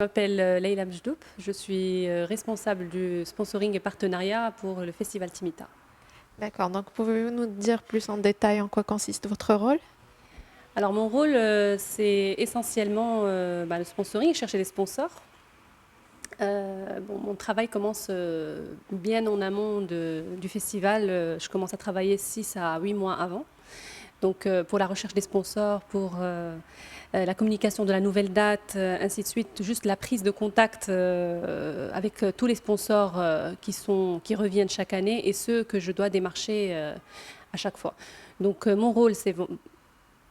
Je m'appelle Leïla Mjdoub, je suis responsable du sponsoring et partenariat pour le festival Timita. D'accord, donc pouvez-vous nous dire plus en détail en quoi consiste votre rôle? Alors mon rôle, c'est essentiellement le sponsoring, chercher des sponsors. Mon travail commence bien en amont du festival. Je commence à travailler 6 à 8 mois avant. Donc pour la recherche des sponsors, pour la communication de la nouvelle date, ainsi de suite, juste la prise de contact avec tous les sponsors qui reviennent chaque année et ceux que je dois démarcher à chaque fois. Donc mon rôle, c'est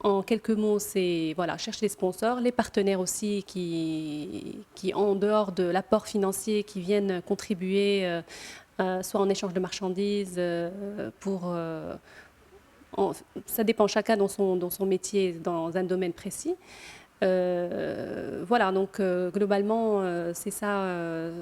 en quelques mots, c'est voilà, chercher des sponsors, les partenaires aussi qui en dehors de l'apport financier, qui viennent contribuer soit en échange de marchandises, en- ça dépend chacun dans son métier, dans un domaine précis. Voilà, donc globalement, c'est ça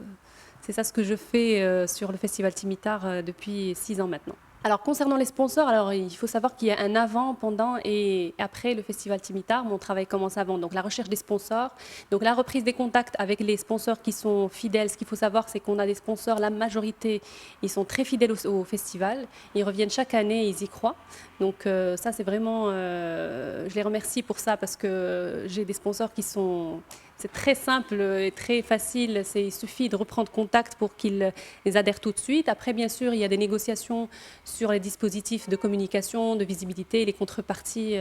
ce que je fais sur le festival Timitar depuis 6 ans maintenant. Alors concernant les sponsors, alors il faut savoir qu'il y a un avant, pendant et après le festival Timitar. Mon travail commence avant, donc la recherche des sponsors, donc la reprise des contacts avec les sponsors qui sont fidèles. Ce qu'il faut savoir, c'est qu'on a des sponsors, la majorité, ils sont très fidèles au festival. Ils reviennent chaque année, ils y croient. Donc ça, c'est vraiment, je les remercie pour ça parce que j'ai des sponsors qui sont, c'est très simple et très facile. Il suffit de reprendre contact pour qu'ils les adhèrent tout de suite. Après, bien sûr, il y a des négociations sur les dispositifs de communication, de visibilité, les contreparties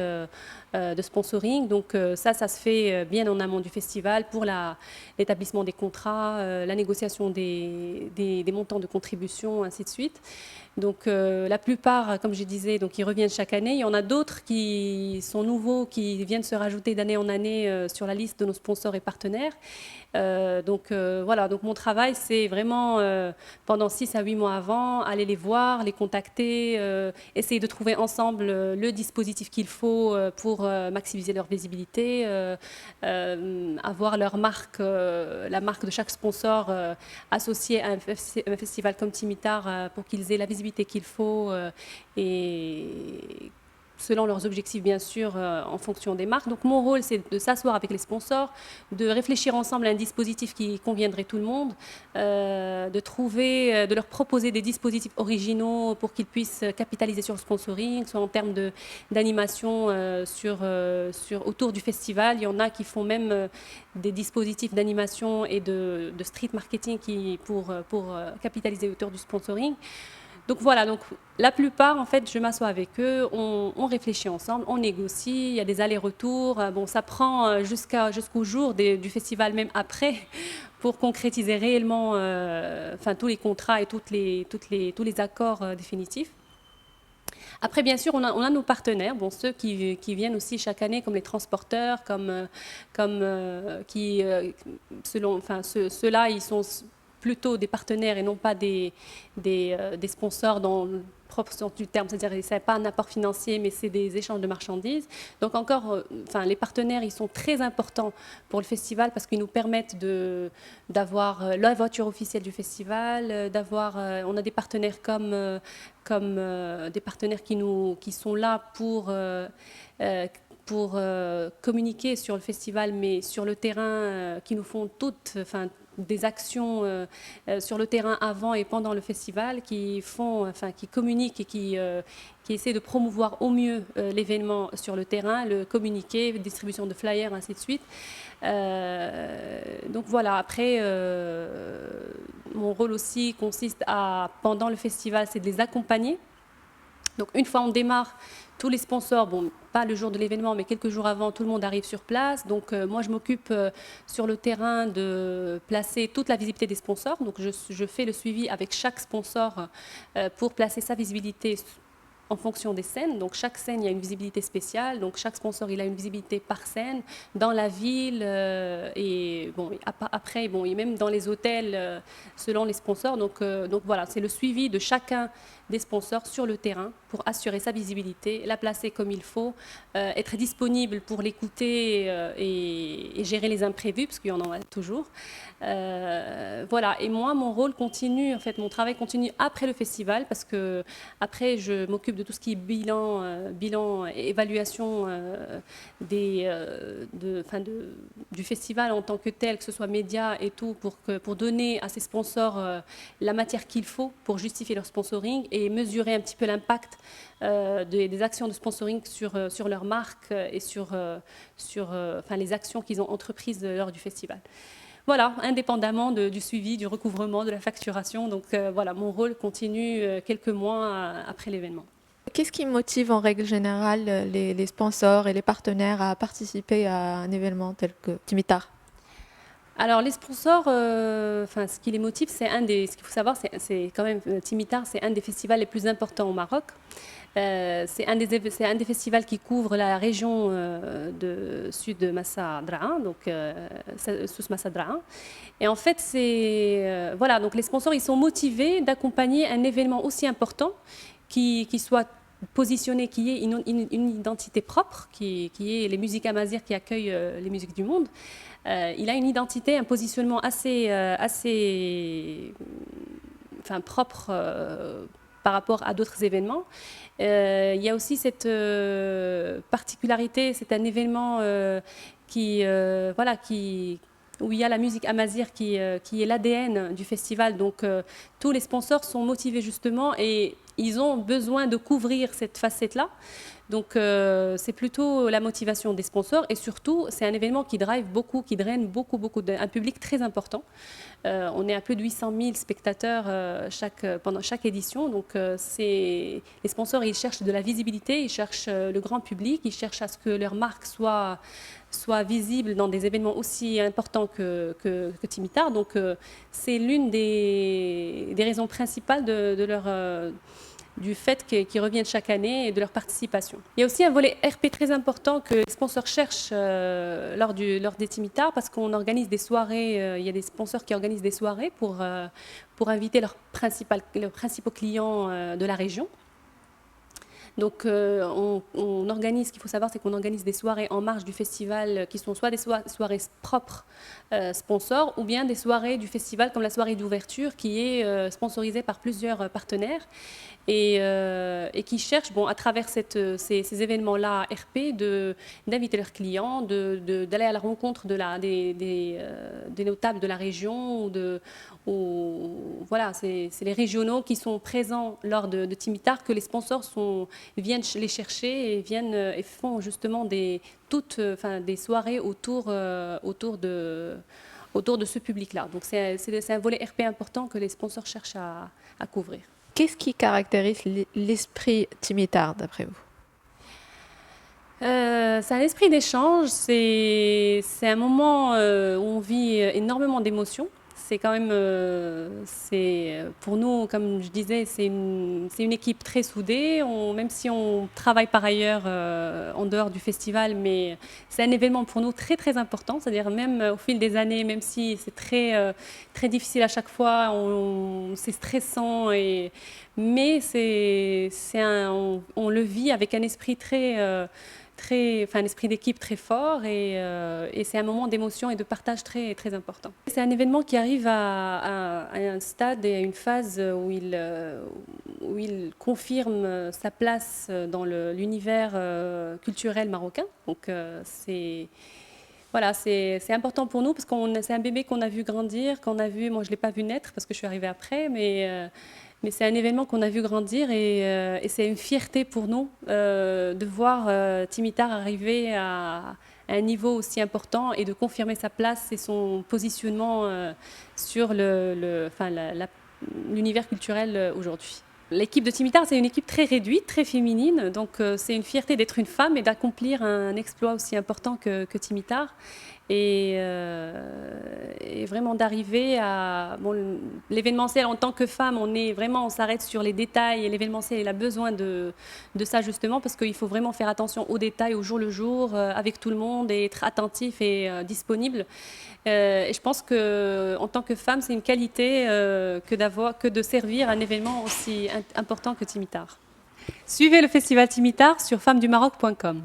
de sponsoring. Donc ça se fait bien en amont du festival pour l'établissement des contrats, la négociation des montants de contribution, ainsi de suite. Donc la plupart, comme je disais, donc ils reviennent chaque année. Il y en a d'autres qui sont nouveaux, qui viennent se rajouter d'année en année sur la liste de nos sponsors et partenaires. Voilà, donc mon travail, c'est vraiment pendant 6 à 8 mois avant, aller les voir, les contacter, essayer de trouver ensemble le dispositif qu'il faut pour maximiser leur visibilité, avoir leur marque, la marque de chaque sponsor associée à un festival comme Timitar pour qu'ils aient la visibilité qu'il faut et selon leurs objectifs, bien sûr, en fonction des marques. Donc mon rôle, c'est de s'asseoir avec les sponsors, de réfléchir ensemble à un dispositif qui conviendrait tout le monde, de leur proposer des dispositifs originaux pour qu'ils puissent capitaliser sur le sponsoring, soit en termes d'animation autour du festival. Il y en a qui font même des dispositifs d'animation et de street marketing pour capitaliser autour du sponsoring. Donc voilà, donc la plupart, en fait, je m'assois avec eux, on réfléchit ensemble, on négocie, il y a des allers-retours. Bon, ça prend jusqu'au jour du festival, même après, pour concrétiser réellement tous les contrats et tous les accords définitifs. Après, bien sûr, on a nos partenaires, bon, ceux qui viennent aussi chaque année, comme les transporteurs, ceux-là, ils sont plutôt des partenaires et non pas des sponsors dans le propre sens du terme, c'est-à-dire ce n'est pas un apport financier, mais c'est des échanges de marchandises. Donc encore, les partenaires, ils sont très importants pour le festival parce qu'ils nous permettent d'avoir la voiture officielle du festival, on a des partenaires comme des partenaires qui sont là pour communiquer sur le festival, mais sur le terrain, qui nous font des actions sur le terrain avant et pendant le festival, qui communiquent et qui essaient de promouvoir au mieux l'événement sur le terrain, le communiquer, distribution de flyers, ainsi de suite. Donc voilà, après, mon rôle aussi consiste pendant le festival, c'est de les accompagner. Donc une fois on démarre, tous les sponsors, bon, pas le jour de l'événement, mais quelques jours avant, tout le monde arrive sur place. Donc moi, je m'occupe sur le terrain de placer toute la visibilité des sponsors. Donc je fais le suivi avec chaque sponsor pour placer sa visibilité en fonction des scènes. Donc chaque scène, il y a une visibilité spéciale. Donc chaque sponsor, il a une visibilité par scène dans la ville et bon, après, bon, et même dans les hôtels selon les sponsors. Donc voilà, c'est le suivi de chacun des sponsors sur le terrain pour assurer sa visibilité, la placer comme il faut, être disponible pour l'écouter et gérer les imprévus, parce qu'il y en a toujours. Voilà, et moi, mon rôle continue, en fait, mon travail continue après le festival, parce que après, je m'occupe de tout ce qui est bilan et évaluation du festival en tant que tel, que ce soit médias et tout, pour donner à ces sponsors la matière qu'il faut pour justifier leur sponsoring et mesurer un petit peu l'impact des actions de sponsoring sur leur marque et sur les actions qu'ils ont entreprises lors du festival. Voilà, indépendamment du suivi, du recouvrement, de la facturation. Donc voilà, mon rôle continue quelques mois après l'événement. Qu'est-ce qui motive en règle générale les sponsors et les partenaires à participer à un événement tel que Timitar? Alors les sponsors, ce qui les motive, ce qu'il faut savoir, c'est quand même Timitar, c'est un des festivals les plus importants au Maroc. C'est un des festivals qui couvre la région de sud de Massa Drahan, donc sous Massa Drahan. Et en fait, voilà, donc les sponsors, ils sont motivés d'accompagner un événement aussi important qui soit positionné, qui ait une identité propre, qui est les musiques amazirs qui accueillent les musiques du monde. Il a une identité, un positionnement assez propre par rapport à d'autres événements. Il y a aussi cette particularité, c'est un événement où il y a la musique amazigh qui est l'ADN du festival. Donc tous les sponsors sont motivés justement et ils ont besoin de couvrir cette facette-là. Donc c'est plutôt la motivation des sponsors et surtout c'est un événement qui draine beaucoup un public très important. On est à plus de 800 000 spectateurs pendant chaque édition. Donc les sponsors, ils cherchent de la visibilité, ils cherchent le grand public, ils cherchent à ce que leur marque soit visible dans des événements aussi importants que Timitar. Donc c'est l'une des raisons principales du fait qu'ils reviennent chaque année et de leur participation. Il y a aussi un volet RP très important que les sponsors cherchent lors des Timitar parce qu'on organise des soirées, il y a des sponsors qui organisent des soirées pour inviter leurs principaux clients de la région. Donc on organise, ce qu'il faut savoir, c'est qu'on organise des soirées en marge du festival qui sont soit des soirées propres sponsors ou bien des soirées du festival comme la soirée d'ouverture qui est sponsorisée par plusieurs partenaires et qui cherchent, à travers ces événements-là RP, d'inviter leurs clients, d'aller à la rencontre des notables de la région. Voilà, c'est les régionaux qui sont présents lors de Timitar que les sponsors viennent les chercher et font justement des soirées autour de ce public-là. Donc c'est un volet RP important que les sponsors cherchent à couvrir. Qu'est-ce qui caractérise l'esprit Timitar, d'après vous? C'est un esprit d'échange, c'est un moment où on vit énormément d'émotions. C'est quand même, pour nous, comme je disais, c'est une équipe très soudée, même si on travaille par ailleurs en dehors du festival, mais c'est un événement pour nous très très important, c'est-à-dire même au fil des années, même si c'est très difficile à chaque fois, c'est stressant, mais on le vit avec un esprit un esprit d'équipe très fort et c'est un moment d'émotion et de partage très, très important. C'est un événement qui arrive à un stade et à une phase où il confirme sa place dans l'univers culturel marocain. Donc voilà, c'est important pour nous parce que c'est un bébé qu'on a vu grandir, moi je ne l'ai pas vu naître parce que je suis arrivée après, mais c'est un événement qu'on a vu grandir et c'est une fierté pour nous de voir Timitar arriver à un niveau aussi important et de confirmer sa place et son positionnement sur l'univers culturel aujourd'hui. L'équipe de Timitar, c'est une équipe très réduite, très féminine, donc c'est une fierté d'être une femme et d'accomplir un exploit aussi important que Timitar. et vraiment d'arriver à... Bon, l'événementiel, en tant que femme, on s'arrête sur les détails, et l'événementiel, il a besoin de ça justement, parce qu'il faut vraiment faire attention aux détails, au jour le jour, avec tout le monde, et être attentif et disponible. Et je pense qu'en tant que femme, c'est une qualité que de servir un événement aussi important que Timitar. Suivez le festival Timitar sur femmesdumaroc.com.